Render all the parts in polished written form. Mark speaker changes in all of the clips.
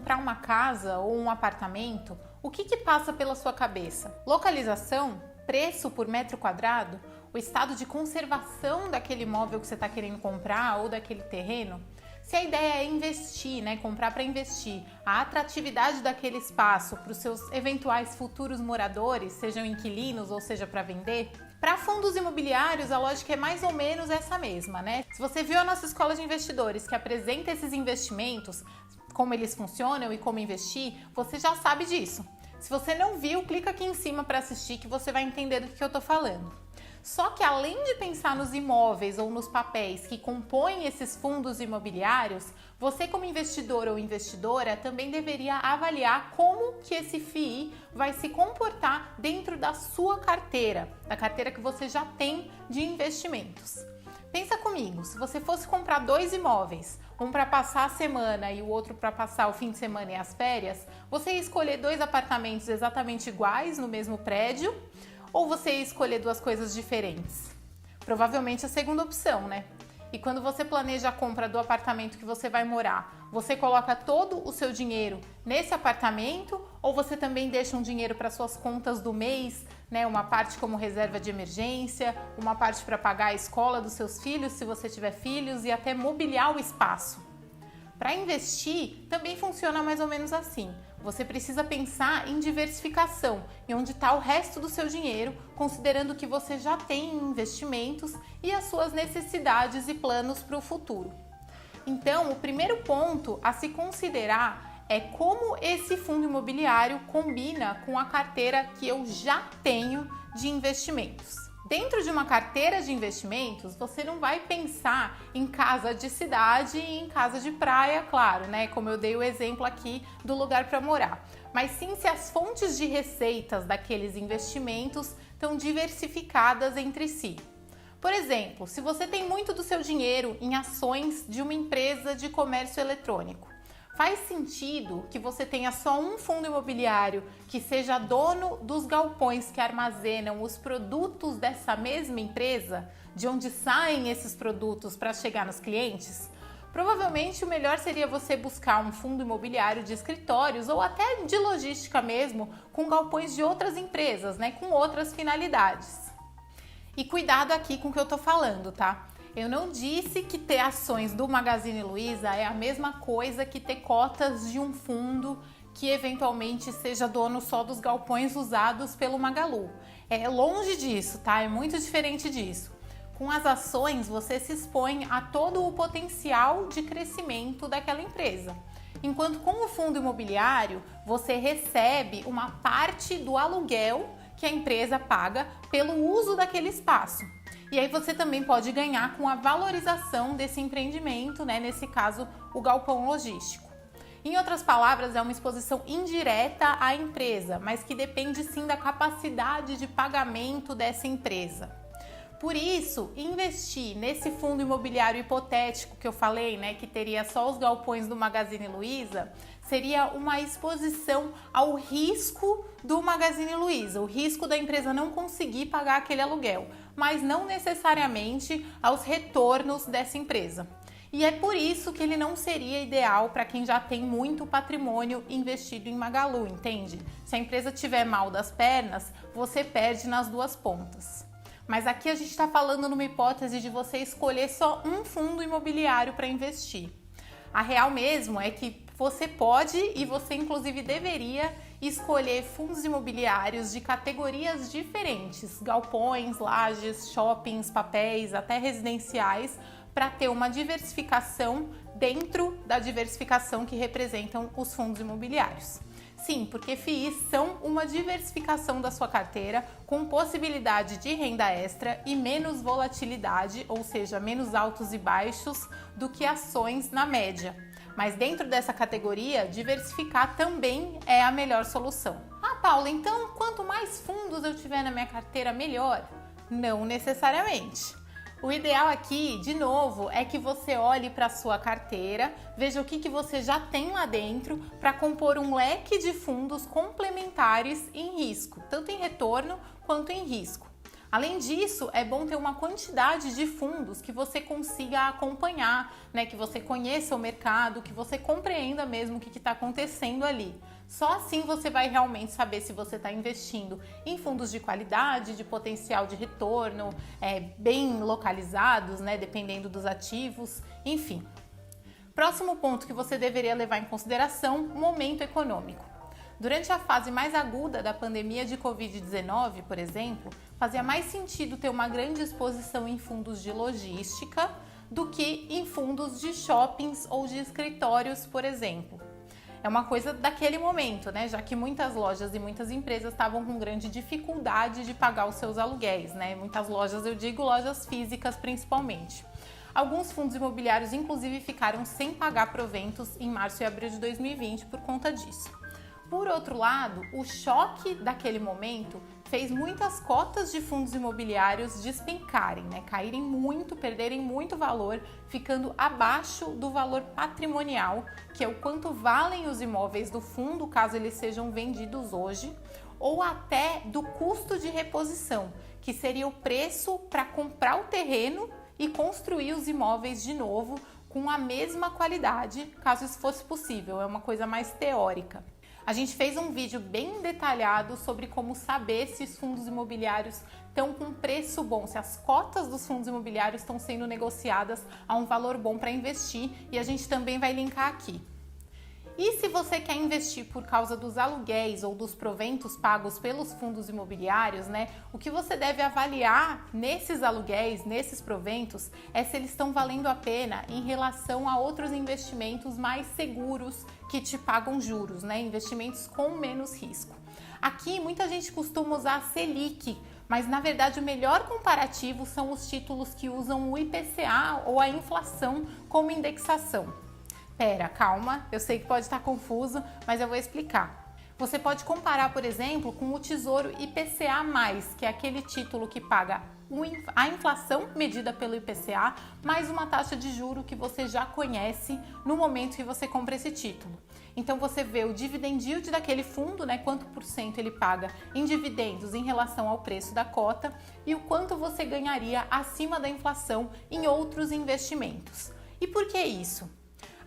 Speaker 1: comprar uma casa ou um apartamento, o que passa pela sua cabeça? Localização? Preço por metro quadrado? O estado de conservação daquele imóvel que você está querendo comprar ou daquele terreno? Se a ideia é investir, né, comprar para investir, a atratividade daquele espaço para os seus eventuais futuros moradores, sejam inquilinos ou seja para vender, para fundos imobiliários a lógica é mais ou menos essa mesma, né? Se você viu a nossa escola de investidores que apresenta esses investimentos, como eles funcionam e como investir, você já sabe disso. Se você não viu, clica aqui em cima para assistir que você vai entender do que eu estou falando. Só que além de pensar nos imóveis ou nos papéis que compõem esses fundos imobiliários, você como investidor ou investidora também deveria avaliar como que esse FII vai se comportar dentro da sua carteira, da carteira que você já tem de investimentos. Pensa comigo, se você fosse comprar 2 imóveis, um para passar a semana e o outro para passar o fim de semana e as férias, você ia escolher 2 apartamentos exatamente iguais no mesmo prédio? Ou você ia escolher 2 coisas diferentes? Provavelmente a segunda opção, né? E quando você planeja a compra do apartamento que você vai morar, você coloca todo o seu dinheiro nesse apartamento ou você também deixa um dinheiro para suas contas do mês, né? Uma parte como reserva de emergência, uma parte para pagar a escola dos seus filhos, se você tiver filhos, e até mobiliar o espaço. Para investir, também funciona mais ou menos assim. Você precisa pensar em diversificação, em onde está o resto do seu dinheiro, considerando que você já tem investimentos e as suas necessidades e planos para o futuro. Então, o primeiro ponto a se considerar é como esse fundo imobiliário combina com a carteira que eu já tenho de investimentos. Dentro de uma carteira de investimentos, você não vai pensar em casa de cidade e em casa de praia, claro, né? Como eu dei o exemplo aqui do lugar para morar. Mas sim se as fontes de receitas daqueles investimentos estão diversificadas entre si. Por exemplo, se você tem muito do seu dinheiro em ações de uma empresa de comércio eletrônico, faz sentido que você tenha só um fundo imobiliário que seja dono dos galpões que armazenam os produtos dessa mesma empresa, de onde saem esses produtos para chegar nos clientes? Provavelmente o melhor seria você buscar um fundo imobiliário de escritórios ou até de logística mesmo, com galpões de outras empresas, né, com outras finalidades. E cuidado aqui com o que eu tô falando, tá? Eu não disse que ter ações do Magazine Luiza é a mesma coisa que ter cotas de um fundo que eventualmente seja dono só dos galpões usados pelo Magalu. É longe disso, tá? É muito diferente disso. Com as ações, você se expõe a todo o potencial de crescimento daquela empresa. Enquanto com o fundo imobiliário, você recebe uma parte do aluguel que a empresa paga pelo uso daquele espaço. E aí você também pode ganhar com a valorização desse empreendimento, né? Nesse caso, o galpão logístico. Em outras palavras, é uma exposição indireta à empresa, mas que depende sim da capacidade de pagamento dessa empresa. Por isso, investir nesse fundo imobiliário hipotético que eu falei, né, que teria só os galpões do Magazine Luiza, seria uma exposição ao risco do Magazine Luiza, o risco da empresa não conseguir pagar aquele aluguel, mas não necessariamente aos retornos dessa empresa. E é por isso que ele não seria ideal para quem já tem muito patrimônio investido em Magalu, entende? Se a empresa tiver mal das pernas, você perde nas 2 pontas. Mas aqui a gente está falando numa hipótese de você escolher só um fundo imobiliário para investir. A real mesmo é que você pode e você inclusive deveria escolher fundos imobiliários de categorias diferentes, galpões, lajes, shoppings, papéis, até residenciais, para ter uma diversificação dentro da diversificação que representam os fundos imobiliários. Sim, porque FIIs são uma diversificação da sua carteira com possibilidade de renda extra e menos volatilidade, ou seja, menos altos e baixos do que ações na média. Mas dentro dessa categoria, diversificar também é a melhor solução. Ah, Paula, então quanto mais fundos eu tiver na minha carteira, melhor? Não necessariamente. O ideal aqui, de novo, é que você olhe para a sua carteira, veja o que você já tem lá dentro para compor um leque de fundos complementares em risco, tanto em retorno quanto em risco. Além disso, é bom ter uma quantidade de fundos que você consiga acompanhar, né? Que você conheça o mercado, que você compreenda mesmo o que está acontecendo ali. Só assim você vai realmente saber se você está investindo em fundos de qualidade, de potencial de retorno, bem localizados, né? Dependendo dos ativos, enfim. Próximo ponto que você deveria levar em consideração: momento econômico. Durante a fase mais aguda da pandemia de Covid-19, por exemplo, fazia mais sentido ter uma grande exposição em fundos de logística do que em fundos de shoppings ou de escritórios, por exemplo. É uma coisa daquele momento, né? Já que muitas lojas e muitas empresas estavam com grande dificuldade de pagar os seus aluguéis, né? Muitas lojas, eu digo lojas físicas principalmente. Alguns fundos imobiliários, inclusive, ficaram sem pagar proventos em março e abril de 2020 por conta disso. Por outro lado, o choque daquele momento fez muitas cotas de fundos imobiliários despencarem, né? Caírem muito, perderem muito valor, ficando abaixo do valor patrimonial, que é o quanto valem os imóveis do fundo, caso eles sejam vendidos hoje, ou até do custo de reposição, que seria o preço para comprar o terreno e construir os imóveis de novo com a mesma qualidade, caso isso fosse possível. É uma coisa mais teórica. A gente fez um vídeo bem detalhado sobre como saber se os fundos imobiliários estão com preço bom, se as cotas dos fundos imobiliários estão sendo negociadas a um valor bom para investir, e a gente também vai linkar aqui. E se você quer investir por causa dos aluguéis ou dos proventos pagos pelos fundos imobiliários, né? O que você deve avaliar nesses aluguéis, nesses proventos, é se eles estão valendo a pena em relação a outros investimentos mais seguros que te pagam juros, né? Investimentos com menos risco. Aqui muita gente costuma usar a Selic, mas na verdade o melhor comparativo são os títulos que usam o IPCA ou a inflação como indexação. Pera, calma, eu sei que pode estar confuso, mas eu vou explicar. Você pode comparar, por exemplo, com o Tesouro IPCA+, que é aquele título que paga a inflação medida pelo IPCA, mais uma taxa de juro que você já conhece no momento que você compra esse título. Então você vê o dividend yield daquele fundo, né, quanto por cento ele paga em dividendos em relação ao preço da cota e o quanto você ganharia acima da inflação em outros investimentos. E por que isso?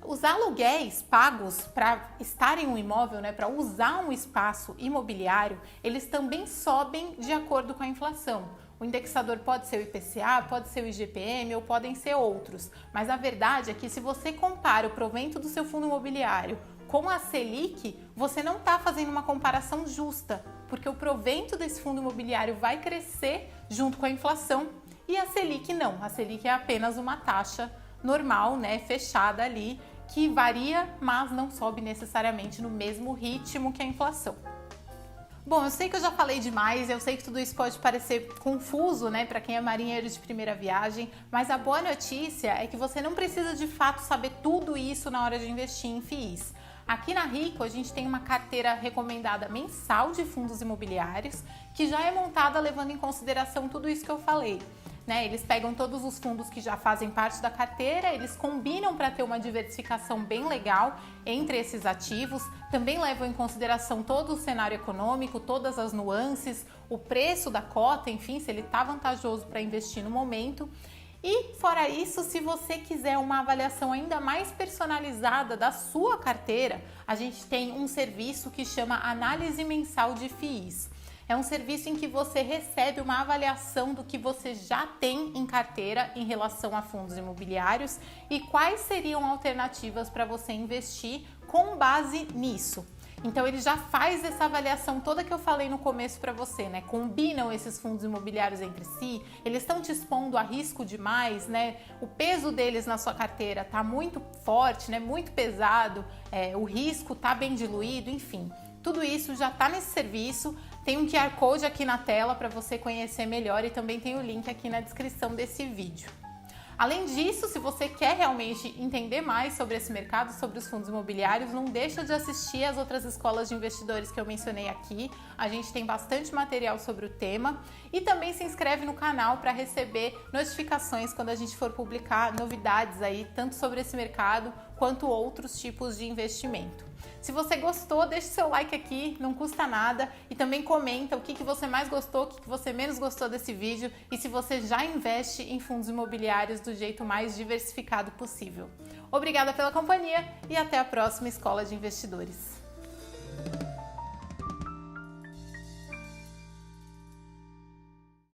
Speaker 1: Os aluguéis pagos para estar em um imóvel, né, para usar um espaço imobiliário, eles também sobem de acordo com a inflação. O indexador pode ser o IPCA, pode ser o IGPM ou podem ser outros. Mas a verdade é que se você compara o provento do seu fundo imobiliário com a Selic, você não está fazendo uma comparação justa, porque o provento desse fundo imobiliário vai crescer junto com a inflação e a Selic não. A Selic é apenas uma taxa normal, né, fechada ali, que varia, mas não sobe necessariamente no mesmo ritmo que a inflação. Bom, eu sei que eu já falei demais, eu sei que tudo isso pode parecer confuso, né, para quem é marinheiro de primeira viagem, mas a boa notícia é que você não precisa de fato saber tudo isso na hora de investir em FIIs. Aqui na Rico a gente tem uma carteira recomendada mensal de fundos imobiliários que já é montada levando em consideração tudo isso que eu falei. Eles pegam todos os fundos que já fazem parte da carteira, eles combinam para ter uma diversificação bem legal entre esses ativos, também levam em consideração todo o cenário econômico, todas as nuances, o preço da cota, enfim, se ele está vantajoso para investir no momento. E fora isso, se você quiser uma avaliação ainda mais personalizada da sua carteira, a gente tem um serviço que chama Análise Mensal de FIIs. É um serviço em que você recebe uma avaliação do que você já tem em carteira em relação a fundos imobiliários e quais seriam alternativas para você investir com base nisso. Então ele já faz essa avaliação toda que eu falei no começo para você, né? Combinam esses fundos imobiliários entre si, eles estão te expondo a risco demais, né? O peso deles na sua carteira tá muito forte, né? Muito pesado, o risco tá bem diluído, enfim. Tudo isso já está nesse serviço, tem um QR Code aqui na tela para você conhecer melhor e também tem o link aqui na descrição desse vídeo. Além disso, se você quer realmente entender mais sobre esse mercado, sobre os fundos imobiliários, não deixa de assistir as outras escolas de investidores que eu mencionei aqui. A gente tem bastante material sobre o tema e também se inscreve no canal para receber notificações quando a gente for publicar novidades aí, tanto sobre esse mercado quanto outros tipos de investimento. Se você gostou, deixe seu like aqui, não custa nada, e também comenta o que você mais gostou, o que você menos gostou desse vídeo e se você já investe em fundos imobiliários do jeito mais diversificado possível. Obrigada pela companhia e até a próxima Escola de Investidores.